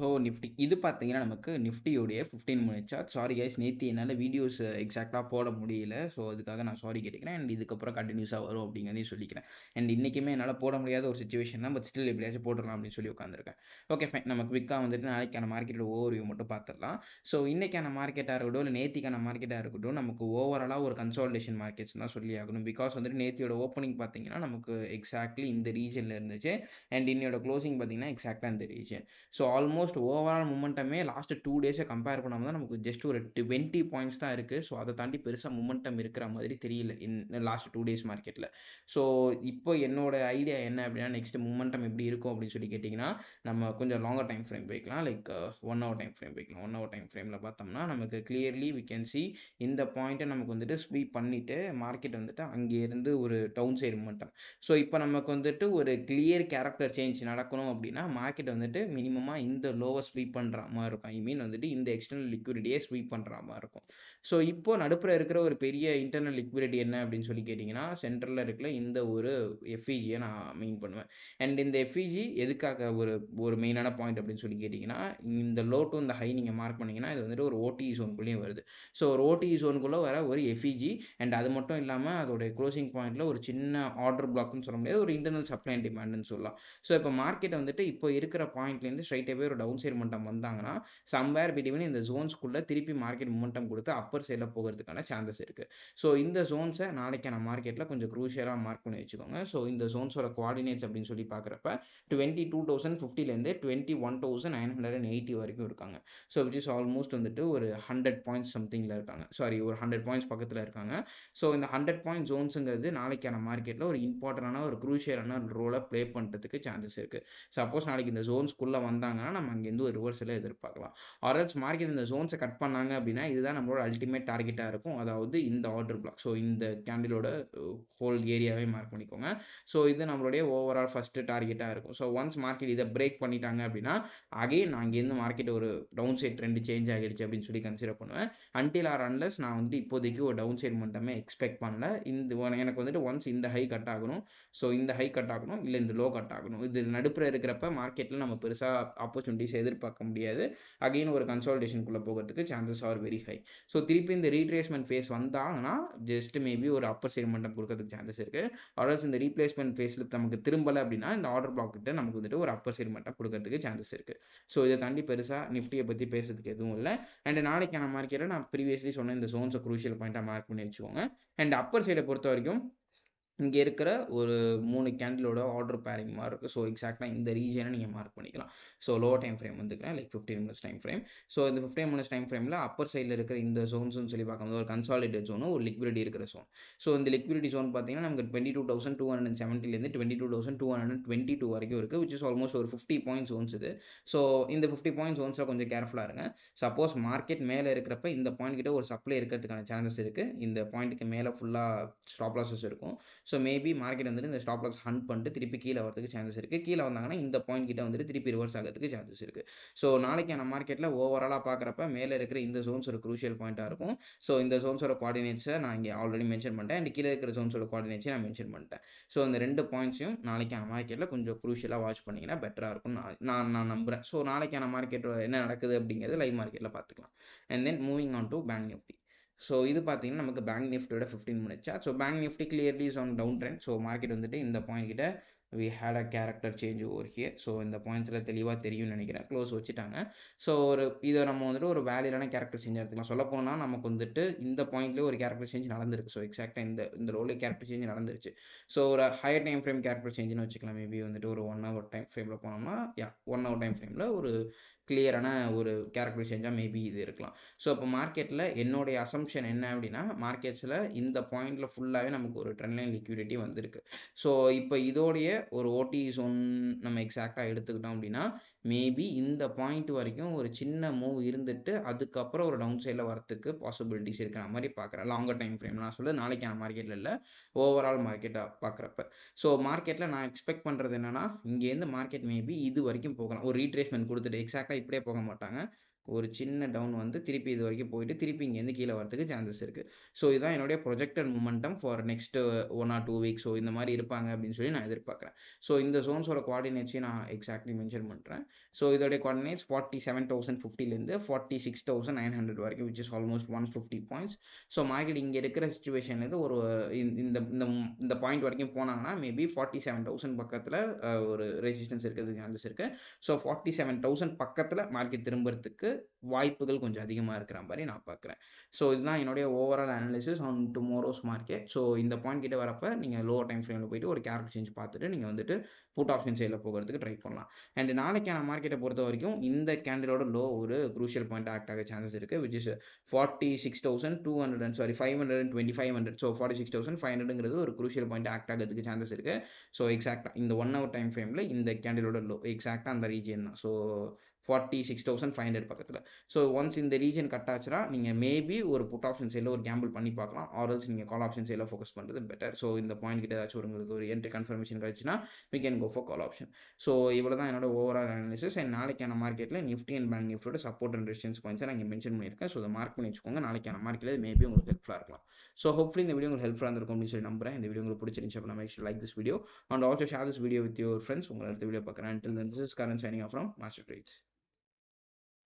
So Nifty இது பார்த்தீங்கன்னா நமக்கு நிஃப்டியோடைய 15 மினிட் சார்ட். சாரி கைஸ், நேற்று என்னால் வீடியோஸ் எக்ஸாக்டாக போட முடியல. ஸோ அதுக்காக நான் சாரி கேட்டுக்கிறேன். அண்ட் இதுக்கப்புறம் கண்டினியூஸாக வரும் அப்படிங்கிறதையும் சொல்லிக்கிறேன். அண்ட் இன்றைக்குமே என்னால் போட முடியாத ஒரு சுச்சுவேஷன் தான். பட் ஸ்டில் எப்படியாச்சும் போட்டுடலாம் அப்படின்னு சொல்லி உட்காந்துருக்கேன். ஓகே ஃபைன், நம்ம குவிக்காக வந்துட்டு நாளைக்கான மார்க்கெட்டோட ஓவர்வியூ மட்டும் பார்த்துடலாம். ஸோ இன்றைக்கான மார்க்கெட்டாக இருக்கட்டும், இல்லை நேத்திக்கான மார்க்கெட்டாக இருக்கட்டும், நமக்கு ஓவராலாக ஒரு கன்சாலிடேஷன் மார்க்கெட்ஸ் தான் சொல்லி ஆகணும். பிகாஸ் வந்துட்டு நேத்தியோட ஓப்பனிங் பார்த்தீங்கன்னா நமக்கு எக்ஸாக்ட்லி இந்த ரீஜனில் இருந்துச்சு. அண்ட் இன்னையோட க்ளோசிங் பார்த்தீங்கன்னா எக்ஸாக்டாக இந்த ரீஜன். ஸோ ஆல்மோஸ்ட் ஓவரால் மூமெண்டமே லாஸ்ட் 2 டேஸை கம்பேர் பண்ணாமல் தான் நமக்கு ஜஸ்ட் ஒரு 20 பாயிண்ட்ஸ் தான் இருக்குது. ஸோ அதை தாண்டி பெருசாக மூமெண்டம் இருக்கிற மாதிரி தெரியல லாஸ்ட் 2 டேஸ் மார்க்கெட்டில். ஸோ இப்போ என்னோட ஐடியா என்ன அப்படின்னா, நெக்ஸ்ட் மூமெண்டம் எப்படி இருக்கும் அப்படின்னு சொல்லி கேட்டிங்கன்னா, நம்ம கொஞ்சம் லாங்கர் டைம் ஃப்ரேம் போய்க்கலாம். லைக் 1 ஹவர் டைம் ஃப்ரேம் போய்க்கலாம். 1 ஹவர் டைம் ஃப்ரேமில் பார்த்தோம்னா நமக்கு கிளியர்லி வி கேன் சி இந்த பாயிண்ட்டை நமக்கு வந்துட்டு ஸ்வீப் பண்ணிவிட்டு மார்க்கெட் வந்துட்டு அங்கேருந்து ஒரு டவுன் சைடு மூமெண்டம். ஸோ இப்போ நமக்கு வந்துட்டு ஒரு கிளியர் கேரக்டர் சேஞ்ச் நடக்கணும் அப்படின்னா மார்க்கெட் வந்துட்டு மினிமமாக இந்த லோவை ஸ்வீப் பண்ணுற மாதிரி இருக்கும். ஐ மீன் வந்துட்டு இந்த எக்ஸ்டர்னல் லிக்விடிட்டியை ஸ்வீப் பண்ணுற மாதிரி இருக்கும். ஸோ இப்போ நடுப்புற இருக்கிற ஒரு பெரிய இன்டர்னல் லிக்விடிட்டி என்ன அப்படின்னு சொல்லி கேட்டிங்கன்னா, சென்ட்ரலில் இருக்கிற இந்த ஒரு எஃப்இஜியை நான் மெயின் பண்ணுவேன். அண்ட் இந்த எஃப்இஜி எதுக்காக ஒரு ஒரு மெயினான பாயிண்ட் அப்படின்னு சொல்லி கேட்டிங்கன்னா, இந்த லோ டு இந்த ஹை நீங்கள் மார்க் பண்ணிங்கன்னா இது வந்துட்டு ஒரு ஓடிஇ ஜோனுக்குள்ளேயும் வருது. ஸோ ஒரு ஓடிஇ ஜோனுக்குள்ளே வர ஒரு எஃப்இஜி அண்ட் அது மட்டும் இல்லாமல் அதோடைய க்ளோசிங் பாயிண்ட்டில் ஒரு சின்ன ஆர்டர் பிளாக்னு சொல்ல முடியாது, ஒரு இன்டர்னல் சப்ளை அண்ட் டிமாண்ட்னு சொல்லலாம். ஸோ இப்போ மார்க்கெட் வந்துட்டு இப்போ இருக்கிற பாயிண்ட்லேருந்து ஸ்ட்ரைட்டாகவே ஒரு டவுன் சைடு மொமெண்டம் வந்தாங்கன்னா சம்வேர் பிட்வீன் இந்த ஜோன்ஸ்குள்ளே திருப்பி மார்க்கெட் மொமெண்டம் கொடுத்து அப்பர் சைடில் போகிறதுக்கான சான்சஸ் இருக்குது. ஸோ இந்த ஜோன்ஸை நாளைக்கான மார்க்கெட்டில் கொஞ்சம் க்ரூஷியலாக மார்க் பண்ணி வச்சுக்கோங்க. ஸோ இந்த ஜோன்ஸோட கோஆர்டினேட்ஸ் அப்படின்னு சொல்லி பார்க்குறப்ப 22,050லேருந்து 21,980 வரைக்கும் இருக்காங்க. ஸோ விச் இஸ் ஆல்மோஸ்ட் வந்துட்டு ஒரு 100 பாயிண்ட்ஸ் சம்திங்கில் இருக்காங்க. சாரி, ஒரு 100 பாயிண்ட்ஸ் பக்கத்தில் இருக்காங்க. ஸோ இந்த 100 பாயிண்ட் ஜோன்ஸுங்கிறது நாளைக்கான மார்க்கெட்டில் ஒரு இம்பார்ட்டண்டான ஒரு க்ரூஷியலான ரோலை ப்ளே பண்ணுறதுக்கு சான்சஸ் இருக்குது. சப்போஸ் நாளைக்கு இந்த ஜோன்ஸ்குள்ளே வந்தாங்கன்னா நம்ம அங்கேருந்து ஒரு ரிவர்ஸில் எதிர்பார்க்கலாம். ஆர்எல்ஸ் மார்க்கெட் இந்த ஜோன்ஸை கட் பண்ணாங்க அப்படின்னா இதுதான் நம்மளோட அல்டிமேட் டார்கெட்டாக இருக்கும். அதாவது இந்த ஆர்டர் பிளாக். ஸோ இந்த கேண்டிலோட ஹோல் ஏரியாவே மார்க் பண்ணிக்கோங்க. ஸோ இது நம்மளுடைய ஓவரால் ஃபஸ்ட்டு டார்கெட்டாக இருக்கும். ஸோ ஒன்ஸ் மார்க்கெட் இதை பிரேக் பண்ணிட்டாங்க அப்படின்னா அகைன் நான் இங்கேருந்து மார்க்கெட் ஒரு டவுன் சைட் ட்ரெண்ட் சேஞ்ச் ஆகிடுச்சு அப்படின்னு சொல்லி கன்சிடர் பண்ணுவேன். அன்டில் ஆர் அன்லெஸ் நான் வந்து இப்போதைக்கு ஒரு டவுன் சைட் மட்டுமே எக்ஸ்பெக்ட் பண்ணல. எனக்கு வந்துட்டு ஒன்ஸ் இந்த ஹை கட் ஆகணும். ஸோ இந்த ஹை கட் ஆகணும், இல்லை இந்த லோ கட் ஆகணும். இது நடுப்புற இருக்கிறப்ப மார்க்கெட்டில் நம்ம பெருசாக ஆப்பர்ச்சுனிட்டிஸ் எதிர்பார்க்க முடியாது. அகெயின் ஒரு கன்சாலிடேஷனுக்குள்ளே போகிறதுக்கு chances are very high. So திருப்பி இந்த ரீட்ரேஸ்மெண்ட் ஃபேஸ் வந்தாங்கன்னா ஜஸ்ட் மேபி ஒரு அப்பர் சைடு மட்டும் கொடுக்கறதுக்கு சான்சஸ் இருக்குது. ஆர்எல்ஸ் இந்த ரீப்ளேஸ்மெண்ட் ஃபேஸில் நமக்கு திரும்பலை அப்படின்னா இந்த ஆர்டர் பிளாக் கிட்ட நமக்கு வந்துட்டு ஒரு அப்பர் சைடு மட்டும் கொடுக்கறதுக்கு சான்சஸ் இருக்குது. ஸோ இதை தாண்டி பெருசாக நிஃப்டியை பற்றி பேசுறதுக்கு எதுவும் இல்லை. அண்ட் நாளைக்கான மார்க்கெட்டில் நான் ப்ரீவியஸ்லி சொன்ன இந்த ஜோன்ஸை க்ரூஷியல் பாயிண்ட்டாக மார்க் பண்ணி வச்சுக்கோங்க. அண்ட் அப்பர் சைடை பொறுத்த வரைக்கும் இங்கே இருக்கிற ஒரு 3 கேண்டிலோட ஆர்டர் பேரிங் மாதிரி இருக்குது. ஸோ எக்ஸாக்டாக இந்த ரீஜனை நீங்கள் மார்க் பண்ணிக்கலாம். ஸோ லோ டைம் ஃப்ரேம் வந்துக்கிறேன், like 15 minutes time frame. So இந்த 15 மினிட்ஸ் டைம் ஃப்ரேமில் அப்பர் சைடில் இருக்கிற இந்த ஜோன்ஸ்னு சொல்லி பார்க்கும்போது ஒரு கன்சாலிடேட் ஜோனும் ஒரு லிக்விடிட்டி இருக்கிற ஜோன். ஸோ இந்த லிக்விடிட்டி ஜோன் பார்த்தீங்கன்னா நமக்கு 22,270லேருந்து 22,222 வரைக்கும் இருக்குது, விச் இஸ் ஆல்மோஸ்ட் ஒரு 50 பாயிண்ட் ஜோன்ஸ் இது. ஸோ இந்த 50 பாயிண்ட் ஜோன்ஸில் கொஞ்சம் கேர்ஃபுல்லாக இருங்க. சப்போஸ் மார்க்கெட் மேலே இருக்கிறப்ப இந்த பாயிண்ட் கிட்ட ஒரு சப்ளை இருக்கிறதுக்கான சான்சஸ் இருக்குது. இந்த பாயிண்ட்டுக்கு மேலே ஃபுல்லாக ஸ்டாப் லாஸஸ் இருக்கும். ஸோ மேபி மார்க்கெட் வந்துட்டு இந்த ஸ்டாப் லாஸ் ஹண்ட் பண்ணிட்டு திருப்பி கீழே வரதுக்கு சான்சஸ் இருக்குது. கீழே வந்தாங்கன்னா இந்த பாயிண்ட் கிட்ட வந்துட்டு திருப்பி ரிவர்ஸ் ஆகிறதுக்கு சான்சஸ் இருக்குது. ஸோ நாளைக்கான மார்க்கெட்டில் ஓவராலாக பார்க்குறப்ப மேலே இருக்கிற இந்த ஜோன்ஸ் ஒரு க்ரூஷியல் பாயிண்ட்டாக இருக்கும். ஸோ இந்த ஜோன்ஸோட கோஆர்டினேட்ஸை நான் இங்கே ஆல்ரெடி மென்ஷன் பண்ணிட்டேன். அண்ட் கீழே இருக்கிற ஜோன்ஸோட கோஆர்டினேட்ஸை நான் மென்ஷன் பண்ணிட்டேன். ஸோ இந்த 2 பாயிண்ட்ஸையும் நாளைக்கான மார்க்கெட்டில் கொஞ்சம் க்ரூஷியலாக வாட்ச் பண்ணிங்கன்னா பெட்டராக இருக்கும் நான் நம்புகிறேன். ஸோ நாளைக்கான மார்க்கெட் என்ன நடக்குது அப்படிங்கிறது லைவ் மார்க்கெட்டில் பார்த்துக்கலாம். And then moving on to bank Nifty. So இது பார்த்தீங்கன்னா நமக்கு பேங்க் நிஃப்டியோட 15 minutes chart. So bank Nifty clearly is on down trend. So market வந்துட்டு இந்த பாயிண்ட் கிட்ட we had a character change over here. So இந்த பாயிண்ட்ஸில் தெளிவாக தெரியும்னு நினைக்கிறேன். க்ளோஸ் வச்சுட்டாங்க. ஸோ இதை நம்ம வந்துட்டு ஒரு வேலிடான கேரக்டர் சேஞ்ச் எடுத்துக்கலாம். சொல்ல போனால் நமக்கு வந்துட்டு இந்த பாயிண்ட்லேயே ஒரு கேரக்டர் சேஞ்ச் நடந்திருக்கு. ஸோ எக்ஸாக்டாக இந்த ரோலே கேரக்டர் சேஞ்ச் நடந்துருச்சு. ஸோ ஒரு ஹையர் டைம் ஃப்ரேம் கேரக்டர் சேஞ்சுன்னு வச்சுக்கலாம். மேபி வந்துட்டு ஒரு 1 ஹவர் டைம் ஃப்ரேமில் போனோம்னா 1 ஹவர் டைம் ஃப்ரேமில் ஒரு கிளியரான ஒரு கேரக்டர் சேஞ்சாக மேபி இது இருக்கலாம். ஸோ இப்போ மார்க்கெட்டில் என்னுடைய அசம்ஷன் என்ன அப்படின்னா, மார்க்கெட்ஸில் இந்த பாயிண்டில் ஃபுல்லாகவே நமக்கு ஒரு ட்ரெண்ட் லைன் லிக்விடிட்டி வந்திருக்கு. ஸோ இப்போ இதோடைய ஒரு ஓடிஇ ஜோன் நம்ம எக்ஸாக்டாக எடுத்துக்கிட்டோம் அப்படின்னா மேபி இந்த பாயிண்ட் வரைக்கும் ஒரு சின்ன மூவ் இருந்துட்டு அதுக்கப்புறம் ஒரு டவுன் சைடில் வரத்துக்கு பாசிபிலிட்டிஸ் இருக்கிற மாதிரி பார்க்குறேன். லாங்கர் டைம் ஃப்ரேம் நான் சொல்ல நாளைக்கான மார்க்கெட்டில் இல்லை, ஓவரால் மார்க்கெட்டாக பார்க்குறப்ப. ஸோ மார்க்கெட்டில் நான் எக்ஸ்பெக்ட் பண்ணுறது என்னன்னா, இங்கேருந்து மார்க்கெட் மேபி இது வரைக்கும் போகலாம். ஒரு ரீட்ரேஸ்மெண்ட் கொடுத்துட்டு எக்ஸாக்டாக இப்படியே போக மாட்டாங்க. ஒரு சின்ன டவுன் வந்து திருப்பி இது வரைக்கும் போயிட்டு திருப்பி இங்கேருந்து கீழே வரதுக்கு சான்சஸ் இருக்குது. ஸோ இதுதான் என்னுடைய projected momentum for next 1 or 2 weeks. So இந்த மாதிரி இருப்பாங்க அப்படின்னு சொல்லி நான் எதிர்பார்க்குறேன். ஸோ இந்த ஜோன்ஸோட கோஆர்டினேட்ஸையும் நான் எக்ஸாக்ட்லி மென்ஷன் பண்ணுறேன். ஸோ இதோடைய கோஆர்டினேட்ஸ் 47,050லேருந்து 46,900 வரைக்கும், which is almost 150 points. So market இங்கே இருக்கிற சுச்சுவேஷன்லேருந்து ஒரு இந்த இந்த இந்த பாயிண்ட் வரைக்கும் போனாங்கன்னா மேபி 47,000 பக்கத்தில் ஒரு ரெசிஸ்டன்ஸ் இருக்கிறது சான்சஸ் இருக்குது. ஸோ 47,000 பக்கத்தில் மார்க்கெட் திரும்புறதுக்கு வாய்ப்புகள் கொஞ்சம் அதிகமாக இருக்கிற மாதிரி நான் பார்க்குறேன். ஸோ இதுதான் என்னுடைய overall analysis on tomorrow's market. So இந்த பாயிண்ட் கிட்ட வரப்போ நீங்கள் லோவர் டைம் ஃப்ரேமில் போயிட்டு ஒரு கேரக்டர் சேஞ்ச் பார்த்துட்டு நீங்கள் வந்துட்டு புட் ஆப்ஷன் சைடில் போகிறதுக்கு ட்ரை பண்ணலாம். அண்ட் நாளைக்கான மார்க்கெட்டை பொறுத்த வரைக்கும் இந்த கேண்டிலோட லோ ஒரு குரூஷியல் பாயிண்ட் ஆக்ட் ஆக சான்சஸ் இருக்குது, விச் இஸ் 46,200 சாரி 525. ஸோ 46,500ங்கிறது ஒரு குரூஷியல் பாயிண்ட் ஆக்ட் ஆகிறதுக்கு சான்சஸ் இருக்குது. ஸோ எக்ஸாக்டாக இந்த 1 hour டைம் ஃப்ரேமில் இந்த கேண்டிலோட லோ எக்ஸாக்டாக அந்த ரீஜன் தான். ஸோ 46,500 பக்கத்தில். ஸோ ஒன்ஸ் இந்த ரீஜன் கட் ஆச்சுன்னா நீங்கள் மேபி ஒரு புட் ஆப்ஷன் சைடில் ஒரு கேம்பிள் பண்ணி பார்க்கலாம், ஆர்எல்ஸ் நீங்கள் கால் ஆப்ஷன் சைடில் ஃபோக்கஸ் பண்ணுறது பெட்டர். ஸோ இந்த பாயிண்ட் கிட்ட ஏதாச்சும் உங்களுக்கு ஒரு என்ட்ரி கன்ஃபர்மேஷன் கிடச்சுன்னா we can go for call option. So இவ்வளோ தான் என்னோட ஓவரால் அனாலிசிஸ். அண்ட் நாளைக்கான மார்க்கெட்டில் நிஃப்டி அண்ட் பேங்க் நிஃப்டியோட சப்போர்ட் அண்ட் ரெசிஸ்டன்ஸ் பாயிண்ட்ஸை நான் இங்கே மென்ஷன் பண்ணியிருக்கேன். ஸோ அதை மார்க் பண்ணி வச்சுக்கோங்க. நாளைக்கான மார்க்கெட்டில் மேபி உங்களுக்கு ஹெல்ப்ஃபுல்லாக இருக்கலாம். ஸோ ஹோப்ஃபுல்லி இந்த வீடியோ உங்களுக்கு ஹெல்ப்ஃபுல்லாக இருக்கும் அப்படின்னு சொல்லி நம்புறேன். இந்த வீடியோ உங்களுக்கு பிடிச்சிருந்துச்சு அப்படின்னா make sure like this video and also share this video with your friends. உங்களை அடுத்த வீடியோ பார்க்குறேன். Until then, this is Karan signing off from Master Trades.